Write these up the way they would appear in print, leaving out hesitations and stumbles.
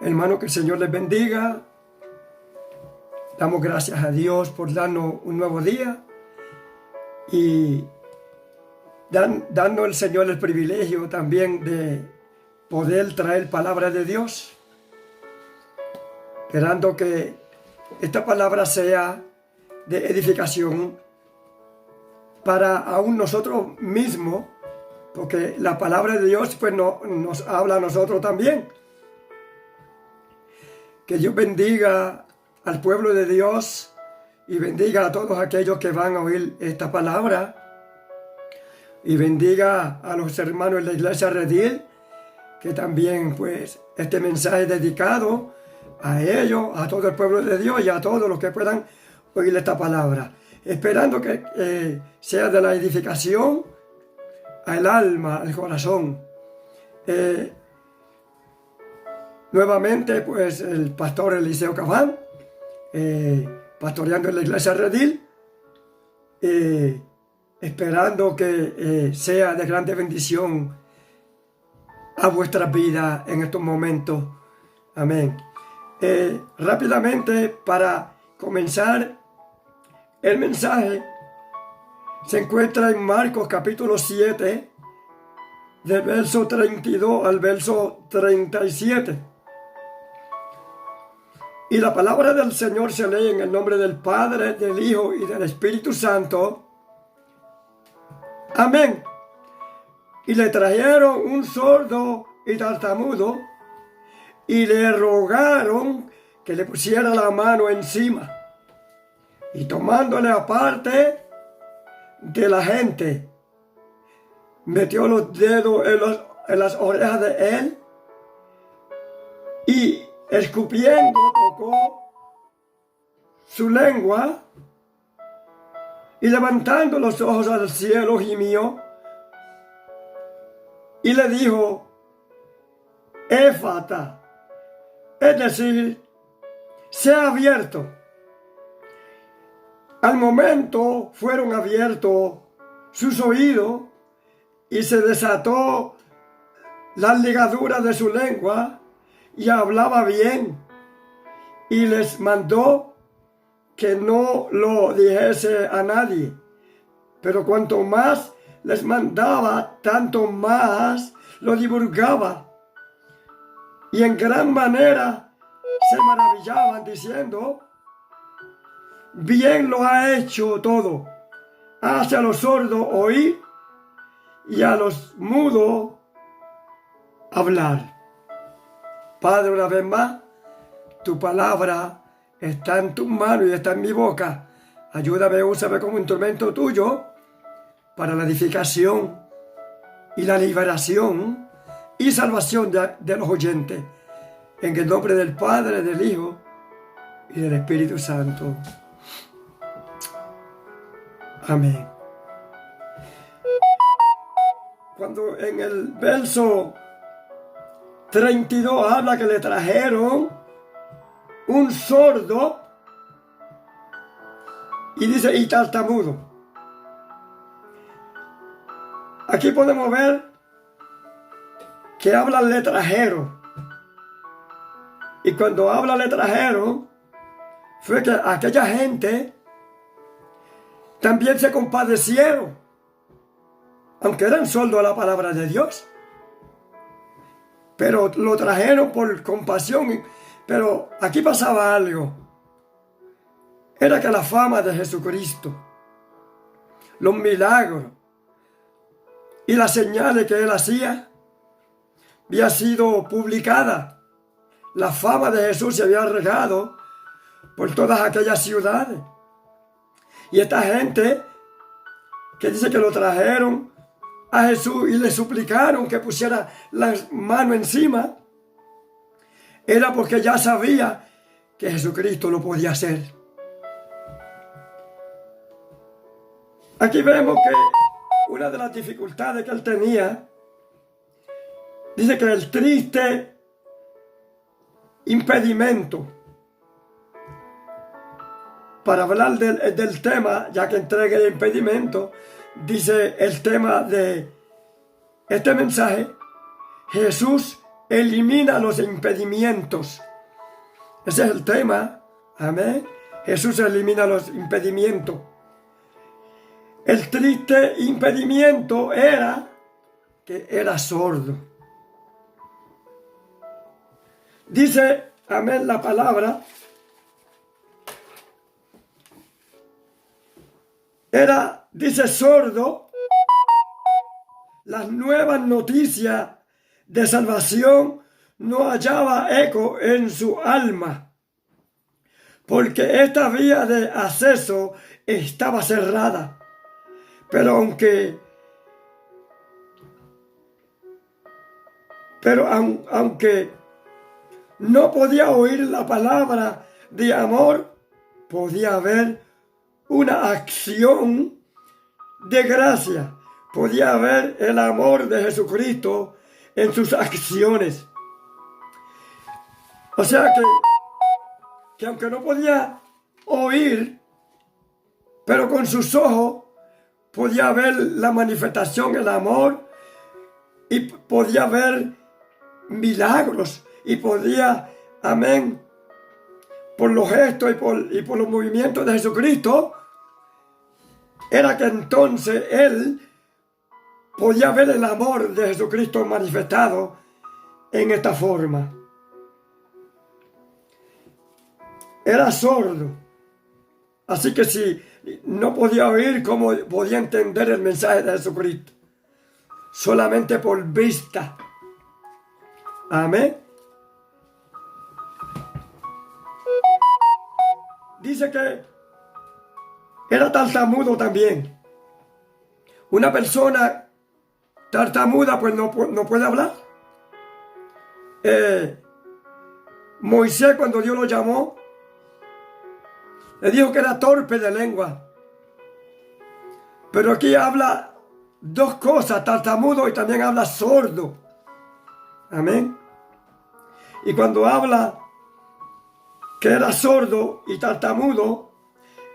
Hermano, que el Señor les bendiga. Damos gracias a Dios por darnos un nuevo día y dando al Señor el privilegio también de poder traer palabra de Dios, esperando que esta palabra sea de edificación para aún nosotros mismos, porque la palabra de Dios pues nos habla a nosotros también. Que Dios bendiga al pueblo de Dios y bendiga a todos aquellos que van a oír esta palabra, y bendiga a los hermanos de la iglesia Redil, que también pues este mensaje es dedicado a ellos, a todo el pueblo de Dios y a todos los que puedan oír esta palabra, esperando que sea de la edificación al alma, al corazón. Nuevamente pues el pastor Eliseo Cabán, pastoreando en la iglesia Redil, esperando que sea de grande bendición a vuestras vidas en estos momentos. Amén. Rápidamente, para comenzar el mensaje, se encuentra en Marcos capítulo 7, del verso 32 al verso 37. Y la palabra del Señor se lee en el nombre del Padre, del Hijo y del Espíritu Santo. Amén. Y le trajeron un sordo y tartamudo, y le rogaron que le pusiera la mano encima. Y tomándole aparte de la gente, metió los dedos en las orejas de él, y escupiendo tocó su lengua, y levantando los ojos al cielo gimió, y le dijo: Éfata, es decir, sea abierto. Al momento fueron abiertos sus oídos y se desató las ligaduras de su lengua y hablaba bien, y les mandó que no lo dijese a nadie. Pero cuanto más les mandaba, tanto más lo divulgaba. Y en gran manera se maravillaban diciendo: bien lo ha hecho todo. Hace a los sordos oír y a los mudos hablar. Padre, una vez más, tu palabra está en tus manos y está en mi boca. Ayúdame, úsame como instrumento tuyo para la edificación y la liberación y salvación de los oyentes. En el nombre del Padre, del Hijo y del Espíritu Santo. Amén. Cuando en el verso 32 habla que le trajeron un sordo, y dice y tartamudo. Aquí podemos ver que habla le trajeron. Y cuando habla le trajeron, fue que aquella gente también se compadecieron, aunque eran sordos a la palabra de Dios. Pero lo trajeron por compasión. Pero aquí pasaba algo. Era que la fama de Jesucristo, los milagros y las señales que él hacía, había sido publicada. La fama de Jesús se había regado por todas aquellas ciudades. Y esta gente que dice que lo trajeron a Jesús y le suplicaron que pusiera las manos encima, era porque ya sabía que Jesucristo lo podía hacer. Aquí vemos que una de las dificultades que él tenía, dice que el triste impedimento, para hablar del tema, ya que entregue el impedimento, dice el tema de este mensaje: Jesús elimina los impedimentos. Ese es el tema. Amén. Jesús elimina los impedimentos. El triste impedimento era que era sordo. Dice, amén, la palabra. Dice sordo, las nuevas noticias de salvación no hallaba eco en su alma, porque esta vía de acceso estaba cerrada. Pero aunque no podía oír la palabra de amor, podía haber una acción de gracia. Podía ver el amor de Jesucristo en sus acciones. O sea que aunque no podía oír, pero con sus ojos podía ver la manifestación, el amor, y podía ver milagros, y podía, amén, por los gestos y por los movimientos de Jesucristo, era que entonces él podía ver el amor de Jesucristo manifestado en esta forma. Era sordo. Así que si no podía oír, ¿cómo podía entender el mensaje de Jesucristo? Solamente por vista. Amén. Dice que era tartamudo también. Una persona tartamuda pues no puede hablar. Moisés, cuando Dios lo llamó, le dijo que era torpe de lengua. Pero aquí habla dos cosas, tartamudo y también habla sordo. Amén. Y cuando habla que era sordo y tartamudo,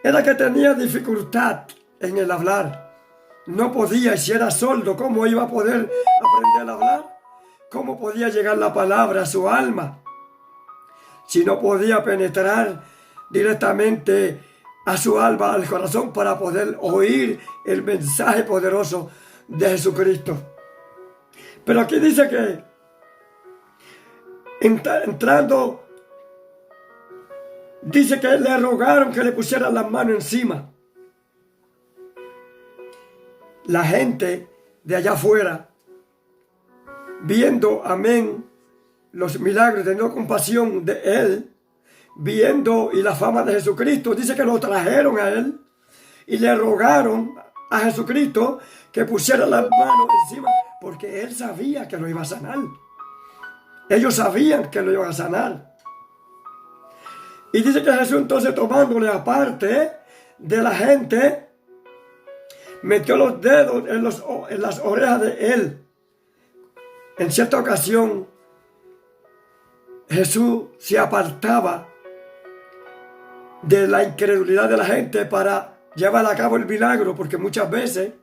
era que tenía dificultad en el hablar. No podía, y si era sordo, ¿cómo iba a poder aprender a hablar? ¿Cómo podía llegar la palabra a su alma? Si no podía penetrar directamente a su alma, al corazón, para poder oír el mensaje poderoso de Jesucristo. Pero aquí dice que entrando, dice que le rogaron que le pusieran las manos encima. La gente de allá afuera, viendo, amén, los milagros, teniendo compasión de él, viendo y la fama de Jesucristo, dice que lo trajeron a él y le rogaron a Jesucristo que pusiera las manos encima, porque él sabía que lo iba a sanar. Ellos sabían que lo iban a sanar. Y dice que Jesús, entonces, tomándole aparte de la gente, metió los dedos en las orejas de él. En cierta ocasión, Jesús se apartaba de la incredulidad de la gente para llevar a cabo el milagro, porque muchas veces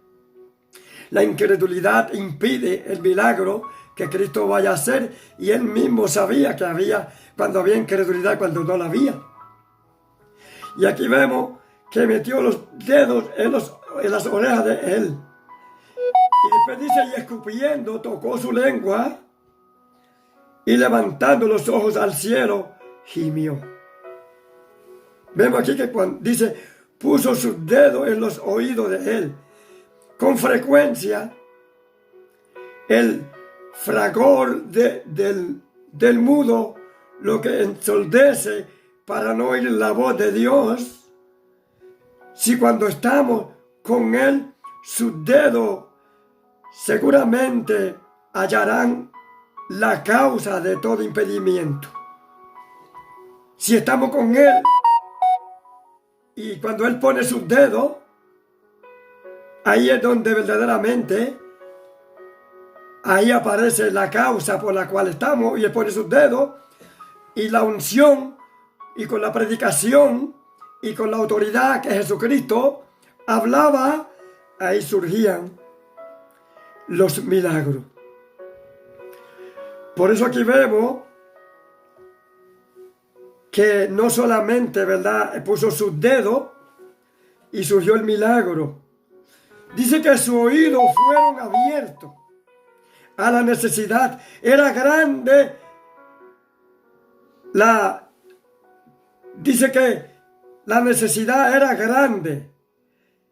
la incredulidad impide el milagro que Cristo vaya a hacer, y él mismo sabía que había, cuando había incredulidad, cuando no la había. Y aquí vemos que metió los dedos en las orejas de él. Y después dice, y escupiendo, tocó su lengua, y levantando los ojos al cielo, gimió. Vemos aquí que cuando dice, puso sus dedos en los oídos de él. Con frecuencia, el fragor del mudo, lo que ensordece para no oír la voz de Dios, si cuando estamos con él, sus dedos seguramente hallarán la causa de todo impedimento. Si estamos con él y cuando él pone sus dedos, ahí es donde verdaderamente ahí aparece la causa por la cual estamos, y él pone sus dedos, y la unción, y con la predicación, y con la autoridad que Jesucristo hablaba, ahí surgían los milagros. Por eso aquí vemos que no solamente, ¿verdad?, puso sus dedos y surgió el milagro. Dice que sus oídos fueron abiertos a la necesidad. Era grande dice que la necesidad era grande.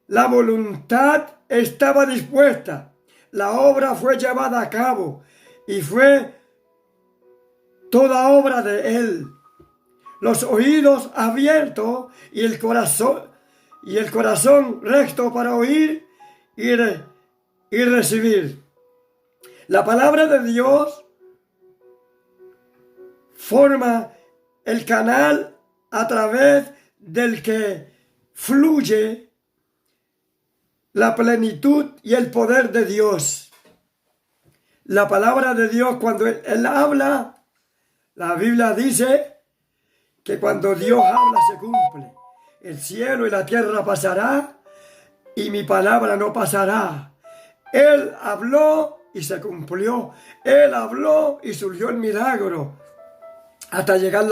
La voluntad estaba dispuesta. La obra fue llevada a cabo y fue toda obra de Él. Los oídos abiertos y el corazón recto para oír y recibir. La palabra de Dios forma el canal a través del que fluye la plenitud y el poder de Dios. La palabra de Dios, cuando Él habla, la Biblia dice que cuando Dios habla se cumple. El cielo y la tierra pasará y mi palabra no pasará. Él habló y se cumplió. Él habló y surgió el milagro. Hasta llegar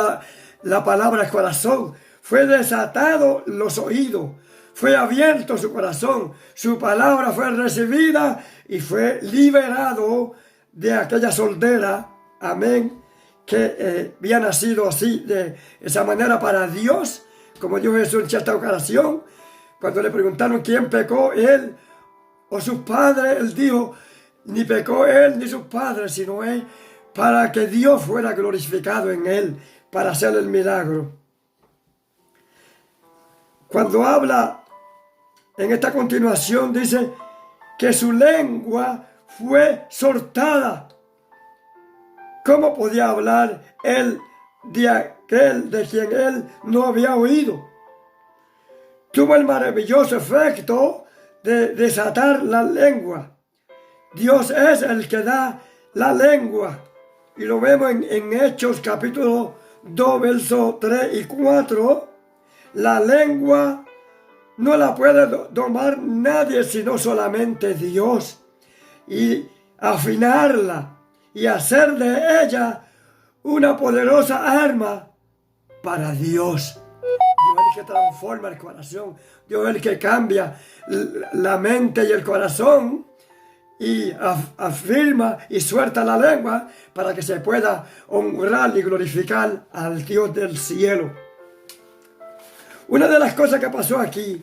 la palabra al corazón. Fue desatado los oídos. Fue abierto su corazón. Su palabra fue recibida y fue liberado de aquella soldera. Amén. Que había nacido así, de esa manera para Dios. Como dijo Jesús en cierta ocasión, cuando le preguntaron quién pecó, él o sus padres, él dijo, ni pecó él ni sus padres, sino él, para que Dios fuera glorificado en él, para hacer el milagro. Cuando habla en esta continuación, dice que su lengua fue soltada. ¿Cómo podía hablar él de aquel de quien él no había oído? Tuvo el maravilloso efecto de desatar la lengua. Dios es el que da la lengua. Y lo vemos en Hechos capítulo 2, versos 3 y 4. La lengua no la puede domar nadie sino solamente Dios. Y afinarla y hacer de ella una poderosa arma para Dios. Dios es el que transforma el corazón. Dios es el que cambia la mente y el corazón y afirma y suelta la lengua para que se pueda honrar y glorificar al Dios del cielo. Una de las cosas que pasó aquí,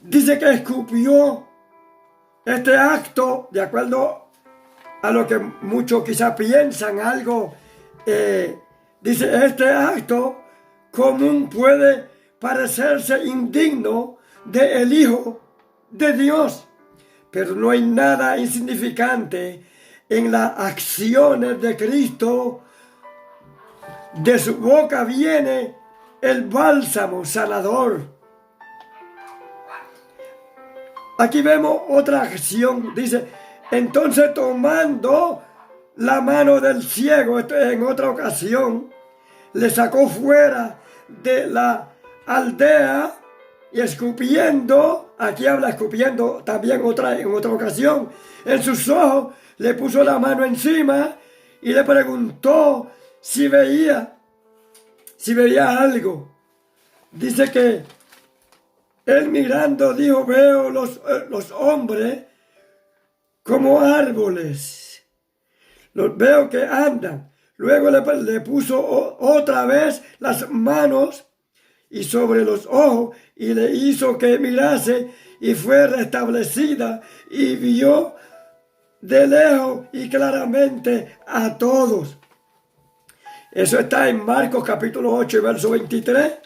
dice que escupió este acto, de acuerdo a lo que muchos quizás piensan, algo, dice, este acto común puede parecerse indigno del Hijo de Dios, pero no hay nada insignificante en las acciones de Cristo. De su boca viene el bálsamo sanador. Aquí vemos otra acción, dice, entonces tomando la mano del ciego, en otra ocasión, le sacó fuera de la aldea y escupiendo, aquí habla escupiendo también en otra ocasión, en sus ojos le puso la mano encima y le preguntó si veía algo. Dice que él mirando dijo, veo los hombres como árboles. Los veo que andan. Luego le puso otra vez las manos y sobre los ojos y le hizo que mirase y fue restablecida y vio de lejos y claramente a todos. Eso está en Marcos capítulo 8 verso 23.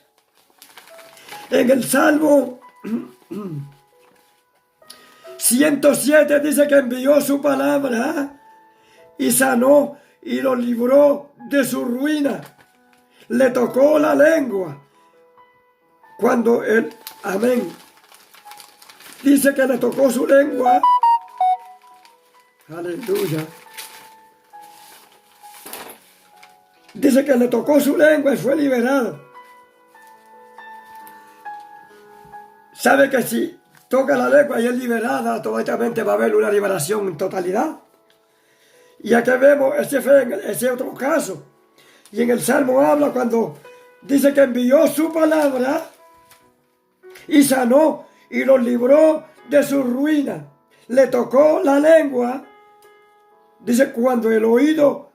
En el Salmo 107 dice que envió su palabra y sanó y lo libró de su ruina. Le tocó la lengua. Cuando él, amén, dice que le tocó su lengua. Aleluya. Dice que le tocó su lengua y fue liberado. Sabe que si toca la lengua y es liberada, automáticamente va a haber una liberación en totalidad. Y aquí vemos ese otro caso. Y en el Salmo habla cuando dice que envió su palabra y sanó y los libró de su ruina. Le tocó la lengua. Dice, cuando el oído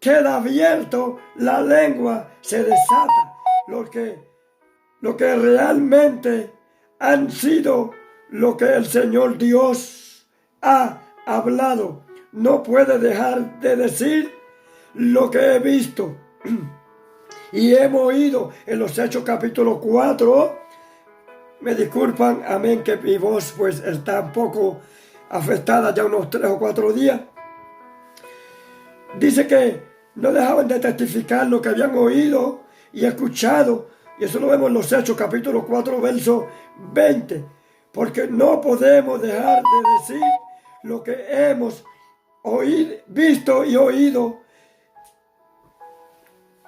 queda abierto, la lengua se desata. Lo que realmente han sido lo que el Señor Dios ha hablado. No puede dejar de decir lo que he visto y hemos oído en los Hechos capítulo 4. Me disculpan, amén, que mi voz pues está un poco afectada ya unos 3 o 4 días. Dice que no dejaban de testificar lo que habían oído y escuchado. Y eso lo vemos en los Hechos capítulo 4, verso 20. Porque no podemos dejar de decir lo que hemos visto y oído.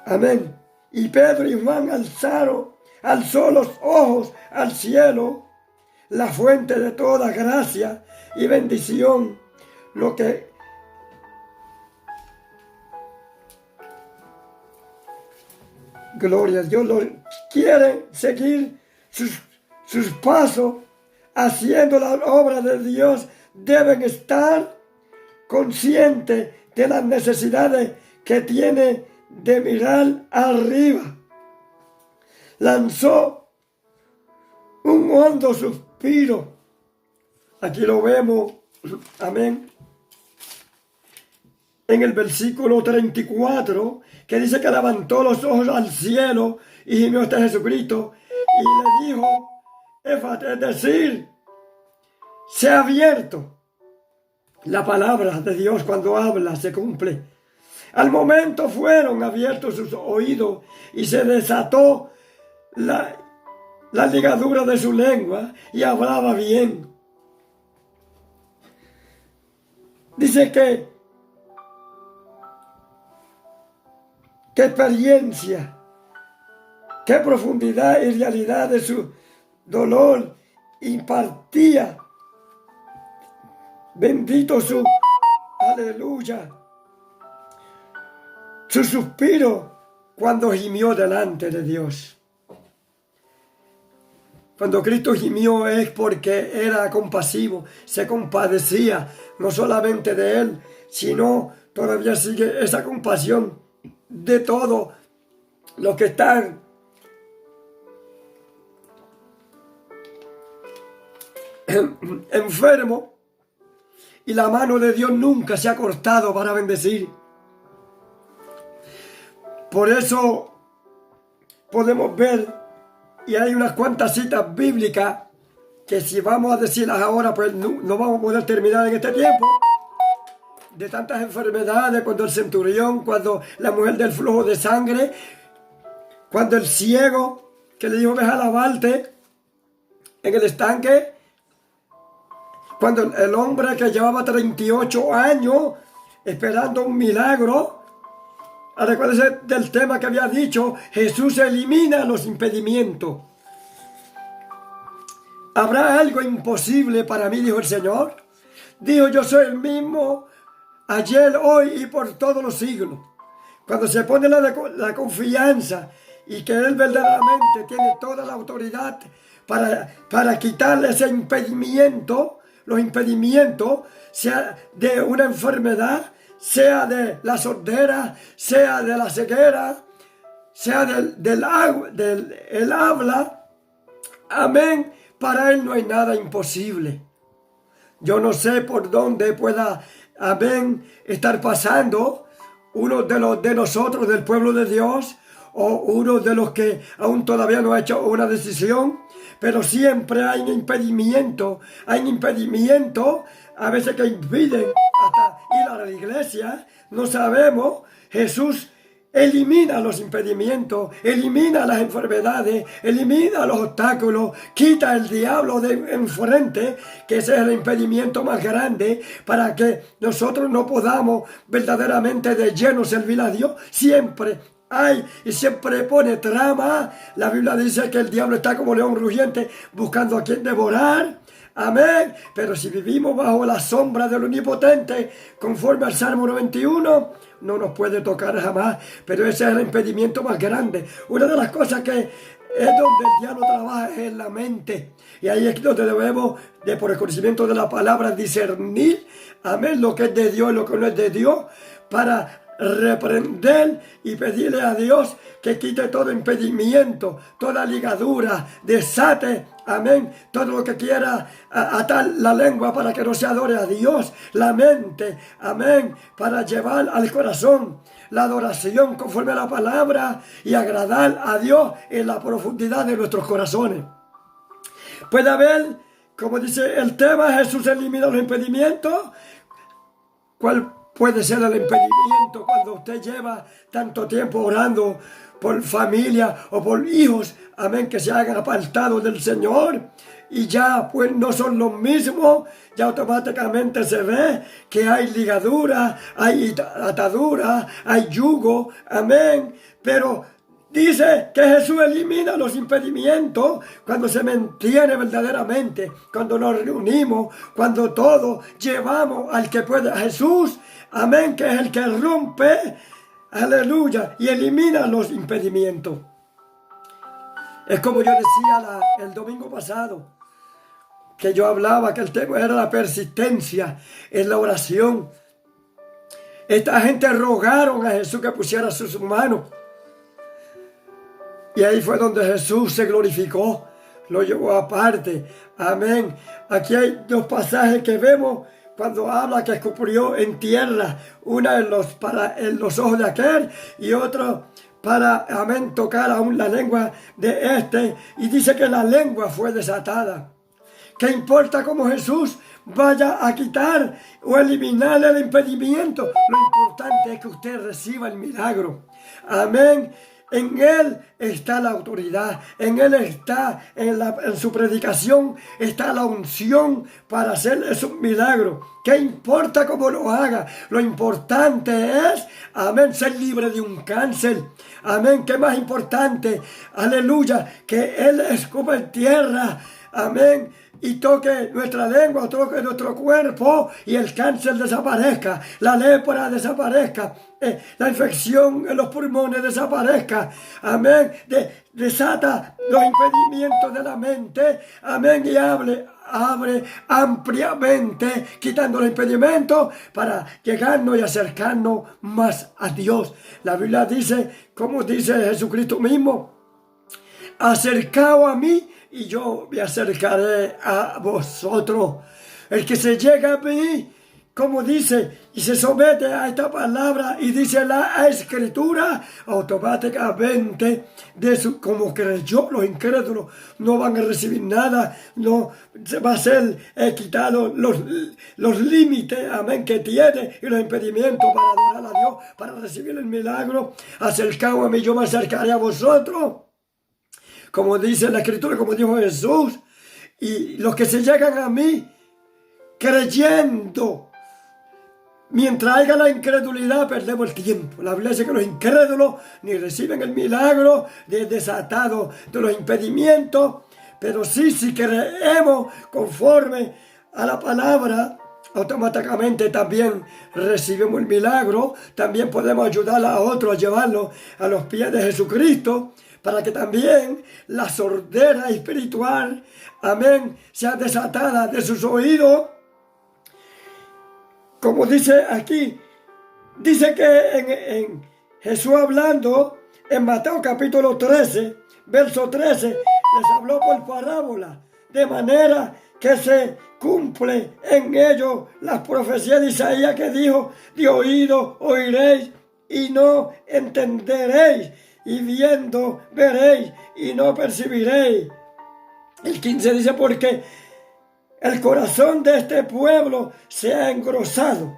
Amén. Y Pedro y Juan alzó los ojos al cielo, la fuente de toda gracia y bendición, gloria a Dios, quieren seguir sus pasos, haciendo la obra de Dios, deben estar conscientes de las necesidades que tiene de mirar arriba. Lanzó un hondo suspiro. Aquí lo vemos, amén, en el versículo 34, que dice que levantó los ojos al cielo y gimió hasta Jesucristo y le dijo, Éfate, es decir, se ha abierto. La palabra de Dios cuando habla se cumple. Al momento fueron abiertos sus oídos y se desató la ligadura de su lengua y hablaba bien. Dice que qué experiencia, qué profundidad y realidad de su dolor impartía. Bendito su aleluya. Su suspiro cuando gimió delante de Dios. Cuando Cristo gimió es porque era compasivo, se compadecía no solamente de él, sino todavía sigue esa compasión de todos los que están enfermos, y la mano de Dios nunca se ha cortado para bendecir. Por eso podemos ver, y hay unas cuantas citas bíblicas que si vamos a decirlas ahora, pues no vamos a poder terminar en este tiempo, de tantas enfermedades, cuando el centurión, cuando la mujer del flujo de sangre, cuando el ciego que le dijo, ves a lavarte en el estanque, cuando el hombre que llevaba 38 años esperando un milagro. Recuérdense del tema que había dicho, Jesús elimina los impedimentos. ¿Habrá algo imposible para mí? Dijo el Señor. Dijo, yo soy el mismo ayer, hoy y por todos los siglos. Cuando se pone la confianza y que Él verdaderamente tiene toda la autoridad para quitarle ese impedimento, los impedimentos, sea de una enfermedad, sea de la sordera, sea de la ceguera, sea del habla, amén, para Él no hay nada imposible. Yo no sé por dónde pueda, amén, estar pasando uno de nosotros, del pueblo de Dios, o uno de los que aún todavía no ha hecho una decisión, pero siempre hay un impedimento, a veces que impiden hasta ir a la iglesia. No sabemos. Jesús elimina los impedimentos, elimina las enfermedades, elimina los obstáculos, quita el diablo de enfrente, que ese es el impedimento más grande, para que nosotros no podamos verdaderamente de lleno servir a Dios. Siempre hay y siempre pone trama. La Biblia dice que el diablo está como león rugiente buscando a quien devorar. Amén. Pero si vivimos bajo la sombra del Omnipotente, conforme al Salmo 91, no nos puede tocar jamás. Pero ese es el impedimento más grande. Una de las cosas que es donde el diablo trabaja es en la mente. Y ahí es donde debemos, por el conocimiento de la palabra, discernir, amén, lo que es de Dios y lo que no es de Dios, para reprender y pedirle a Dios que quite todo impedimento, toda ligadura, desate, amén, todo lo que quiera atar la lengua para que no se adore a Dios, la mente, amén, para llevar al corazón la adoración conforme a la palabra y agradar a Dios en la profundidad de nuestros corazones. Puede haber, como dice el tema, Jesús elimina los impedimentos. ¿Cuál puede ser el impedimento cuando usted lleva tanto tiempo orando por familia o por hijos, amén, que se hayan apartado del Señor y ya pues no son los mismos? Ya automáticamente se ve que hay ligadura, hay atadura, hay yugo, amén, pero dice que Jesús elimina los impedimentos cuando se mantiene verdaderamente, cuando nos reunimos, cuando todos llevamos al que puede, a Jesús, amén, que es el que rompe, aleluya, y elimina los impedimentos. Es como yo decía el domingo pasado, que yo hablaba que el tema era la persistencia en la oración. Esta gente rogaron a Jesús que pusiera sus manos. Y ahí fue donde Jesús se glorificó, lo llevó aparte. Amén. Aquí hay dos pasajes que vemos cuando habla que escupió en tierra, una en los ojos de aquel y otro para, amén, tocar aún la lengua de este. Y dice que la lengua fue desatada. ¿Qué importa cómo Jesús vaya a quitar o eliminar el impedimento? Lo importante es que usted reciba el milagro. Amén. En Él está la autoridad, en Él está, en su predicación está la unción para hacer esos milagros. ¿Qué importa cómo lo haga? Lo importante es, amén, ser libre de un cáncer. Amén, ¿qué más importante? Aleluya, que Él escupa en tierra, amén, y toque nuestra lengua, toque nuestro cuerpo y el cáncer desaparezca, la lepra desaparezca, la infección en los pulmones desaparezca, amén, desata los impedimentos de la mente, amén, y abre ampliamente, quitando los impedimentos para llegarnos y acercarnos más a Dios. La Biblia dice, como dice Jesucristo mismo, acercaos a mí y yo me acercaré a vosotros. El que se llega a mí, como dice, y se somete a esta palabra y dice la escritura, automáticamente, como creyó, los incrédulos no van a recibir nada, no se va a ser quitado los límites, amén, que tiene y los impedimentos para adorar a Dios, para recibir el milagro. Acercaos a mí, yo me acercaré a vosotros. Como dice la Escritura, como dijo Jesús, y los que se llegan a mí creyendo, mientras haya la incredulidad, perdemos el tiempo. La Biblia dice que los incrédulos ni reciben el milagro de desatado de los impedimentos, pero sí, si creemos conforme a la palabra, automáticamente también recibimos el milagro. También podemos ayudar a otros a llevarlo a los pies de Jesucristo, para que también la sordera espiritual, amén, sea desatada de sus oídos. Como dice aquí, dice que en Jesús hablando, en Mateo capítulo 13, verso 13, les habló por parábola, de manera que se cumple en ellos las profecías de Isaías que dijo, de oído oiréis y no entenderéis, y viendo veréis y no percibiréis. El 15 dice, porque el corazón de este pueblo se ha engrosado.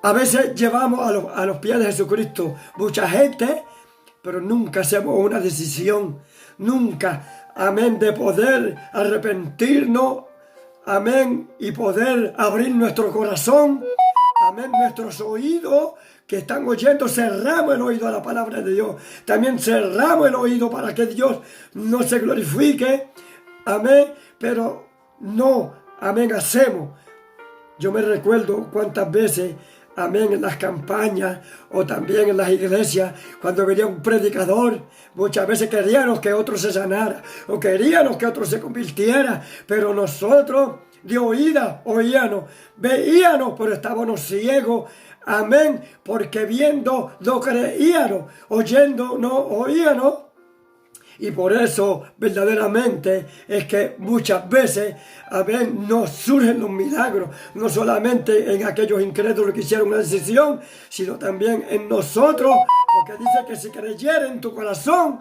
A veces llevamos a los pies de Jesucristo mucha gente, pero nunca hacemos una decisión, nunca, amén, de poder arrepentirnos, amén, y poder abrir nuestro corazón, amén, nuestros oídos que están oyendo, cerramos el oído a la palabra de Dios. También cerramos el oído para que Dios no se glorifique. Amén. Pero no, amén, hacemos. Yo me recuerdo cuántas veces, amén, en las campañas o también en las iglesias, cuando venía un predicador, muchas veces queríamos que otro se sanara o queríamos que otro se convirtiera, pero nosotros de oída oíamos, veíamos, pero estábamos ciegos, amén, porque viendo no creíamos, oyendo no oíamos. Y por eso verdaderamente es que muchas veces, amén, nos surgen los milagros, no solamente en aquellos incrédulos que hicieron una decisión, sino también en nosotros, porque dice que si creyera en tu corazón,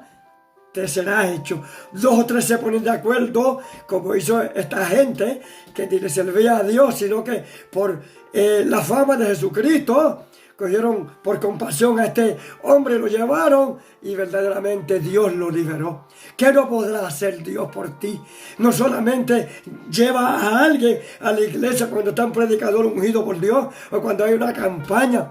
te será hecho. 2 o 3 se ponen de acuerdo, como hizo esta gente, que ni le servía a Dios, sino que por la fama de Jesucristo, cogieron por compasión a este hombre, lo llevaron y verdaderamente Dios lo liberó. ¿Qué no podrá hacer Dios por ti? No solamente lleva a alguien a la iglesia cuando está un predicador ungido por Dios o cuando hay una campaña.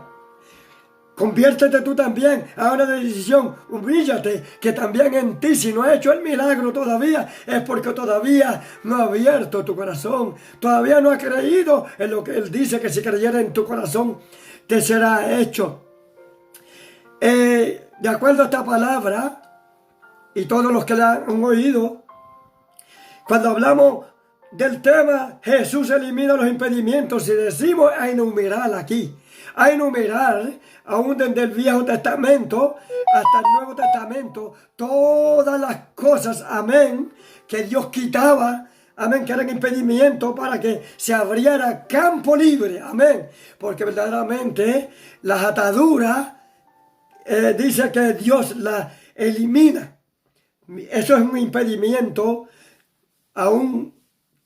Conviértete tú también a una decisión, humíllate, que también en ti, si no has hecho el milagro todavía, es porque todavía no ha abierto tu corazón, todavía no ha creído en lo que Él dice, que si creyera en tu corazón, te será hecho. De acuerdo a esta palabra, y todos los que la han oído, cuando hablamos del tema, Jesús elimina los impedimentos, y decimos a enumerar aquí, a enumerar, aún desde el Viejo Testamento hasta el Nuevo Testamento, todas las cosas, amén, que Dios quitaba, amén, que eran impedimentos para que se abriera campo libre, amén, porque verdaderamente las ataduras, dice que Dios las elimina. Eso es un impedimento, aún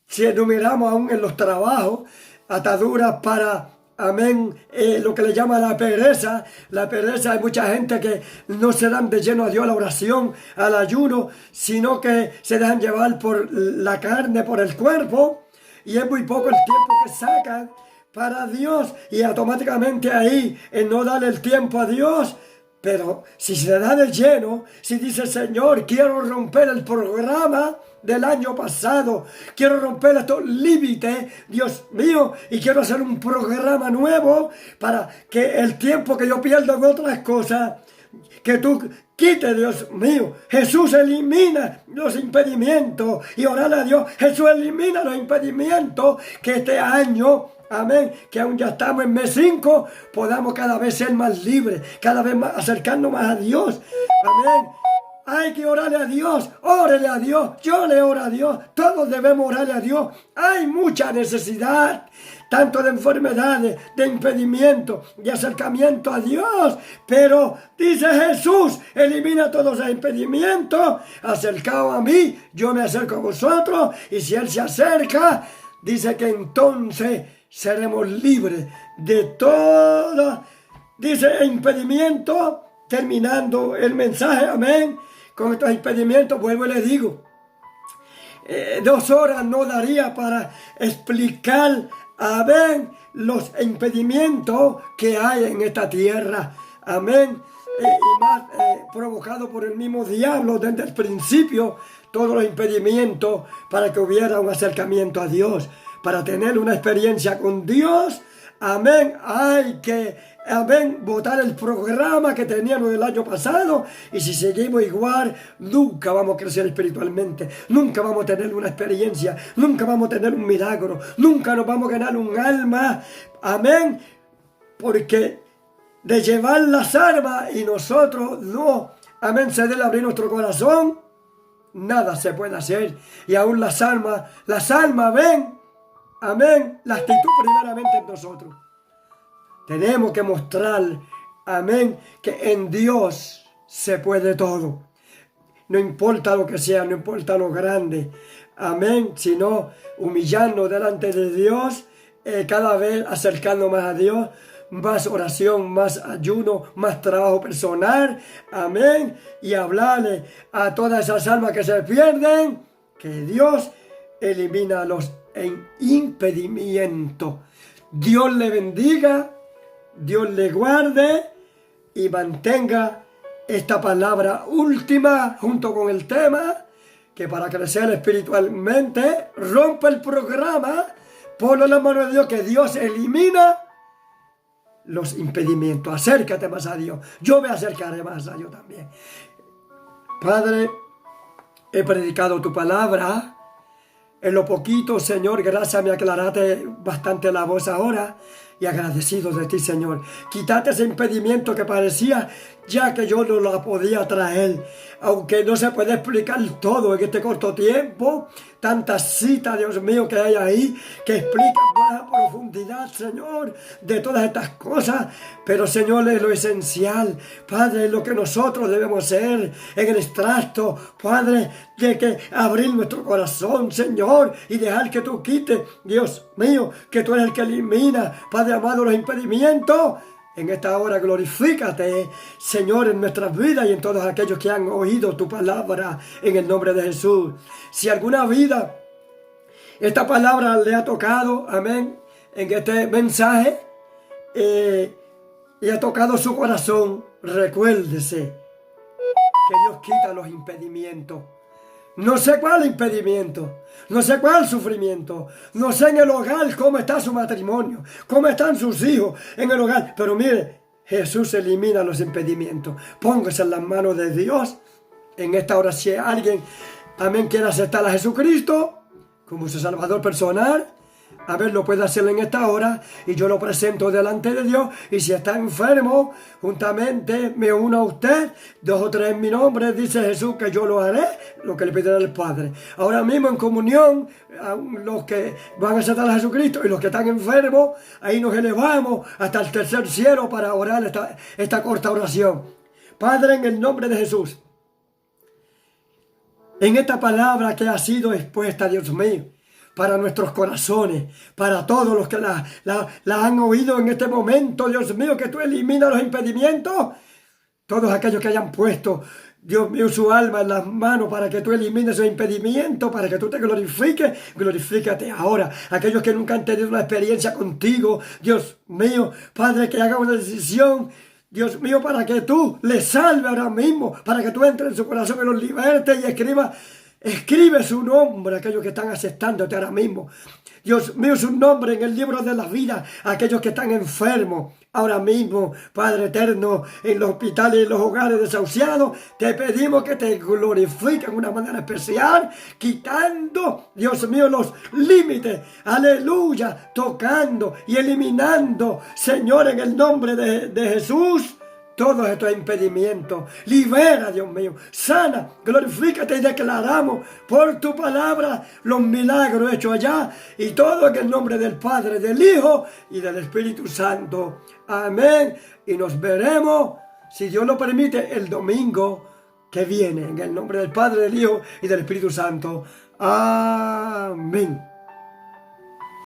si enumeramos aún en los trabajos, ataduras para, amén, lo que le llama la pereza. La pereza, hay mucha gente que no se dan de lleno a Dios, a la oración, al ayuno, sino que se dejan llevar por la carne, por el cuerpo, y es muy poco el tiempo que sacan para Dios, y automáticamente ahí, en no darle el tiempo a Dios. Pero si se da de lleno, si dice, Señor, quiero romper el programa del año pasado, quiero romper estos límites, Dios mío, y quiero hacer un programa nuevo para que el tiempo que yo pierdo en otras cosas, que tú quites, Dios mío. Jesús elimina los impedimentos, y orar a Dios, Jesús elimina los impedimentos, que este año, amén, que aún ya estamos en mes 5, podamos cada vez ser más libres, cada vez más acercarnos más a Dios, amén. Hay que orarle a Dios, órele a Dios, yo le oro a Dios, todos debemos orarle a Dios. Hay mucha necesidad, tanto de enfermedades, de impedimentos, de acercamiento a Dios, pero dice Jesús, elimina todos los impedimentos, acercaos a mí, yo me acerco a vosotros, y si Él se acerca, dice que entonces seremos libres de todo, dice, impedimento. Terminando el mensaje, amén, con estos impedimentos, vuelvo y les digo, 2 horas no daría para explicar, amén, los impedimentos que hay en esta tierra, amén, y más provocado por el mismo diablo desde el principio, todos los impedimentos para que hubiera un acercamiento a Dios, para tener una experiencia con Dios, amén, hay que, amén, votar el programa que teníamos el año pasado, y si seguimos igual, nunca vamos a crecer espiritualmente, nunca vamos a tener una experiencia, nunca vamos a tener un milagro, nunca nos vamos a ganar un alma, amén, porque de llevar las armas y nosotros no, amén, se debe abrir nuestro corazón, nada se puede hacer, y aún las almas ven, amén, la actitud primeramente en nosotros. Tenemos que mostrar, amén, que en Dios se puede todo. No importa lo que sea, no importa lo grande, amén, sino humillarnos delante de Dios, cada vez acercando más a Dios, más oración, más ayuno, más trabajo personal, amén, y hablarle a todas esas almas que se pierden, que Dios elimina los impedimentos. Dios le bendiga, Dios le guarde y mantenga esta palabra última junto con el tema que para crecer espiritualmente, rompe el programa, ponlo en la mano de Dios, que Dios elimina los impedimentos. Acércate más a Dios. Yo me acercaré más a Dios también. Padre, he predicado tu palabra. En lo poquito, Señor, gracias, me aclaraste bastante la voz ahora. Y agradecido de ti, Señor. Quítate ese impedimento que parecía ya que yo no lo podía traer. Aunque no se puede explicar todo en este corto tiempo. Tantas citas, Dios mío, que hay ahí que explican más a profundidad, Señor, de todas estas cosas. Pero, Señor, es lo esencial. Padre, es lo que nosotros debemos ser en el extracto. Padre, de que abrir nuestro corazón, Señor, y dejar que tú quites, Dios mío, que tú eres el que elimina, Padre amado, los impedimentos. En esta hora glorifícate, Señor, en nuestras vidas y en todos aquellos que han oído tu palabra en el nombre de Jesús. Si alguna vida esta palabra le ha tocado, amén, en este mensaje, y ha tocado su corazón, recuérdese que Dios quita los impedimentos. No sé cuál impedimento, no sé cuál sufrimiento, no sé en el hogar cómo está su matrimonio, cómo están sus hijos en el hogar. Pero mire, Jesús elimina los impedimentos. Póngase en las manos de Dios. En esta hora, si alguien, amén, quiere aceptar a Jesucristo como su Salvador personal, a ver, lo puede hacer en esta hora y yo lo presento delante de Dios. Y si está enfermo, juntamente me uno a usted, 2 o 3 en mi nombre, dice Jesús, que yo lo haré, lo que le pediré al Padre. Ahora mismo en comunión, a los que van a aceptar a Jesucristo y los que están enfermos, ahí nos elevamos hasta el tercer cielo para orar esta corta oración. Padre, en el nombre de Jesús, en esta palabra que ha sido expuesta, Dios mío, para nuestros corazones, para todos los que la han oído en este momento, Dios mío, que tú eliminas los impedimentos, todos aquellos que hayan puesto, Dios mío, su alma en las manos para que tú elimines esos impedimentos, para que tú te glorifiques, glorifícate ahora. Aquellos que nunca han tenido una experiencia contigo, Dios mío, Padre, que hagan una decisión, Dios mío, para que tú les salves ahora mismo, para que tú entres en su corazón y los libertes y escribe su nombre a aquellos que están aceptándote ahora mismo. Dios mío, su nombre en el libro de la vida a aquellos que están enfermos ahora mismo, Padre eterno, en los hospitales y en los hogares desahuciados. Te pedimos que te glorifiquen de una manera especial, quitando, Dios mío, los límites, aleluya, tocando y eliminando, Señor, en el nombre de Jesús, todos estos impedimentos. Libera, Dios mío, sana, glorifícate y declaramos por tu palabra los milagros hechos allá, y todo en el nombre del Padre, del Hijo y del Espíritu Santo. Amén. Y nos veremos, si Dios lo permite, el domingo que viene, en el nombre del Padre, del Hijo y del Espíritu Santo. Amén.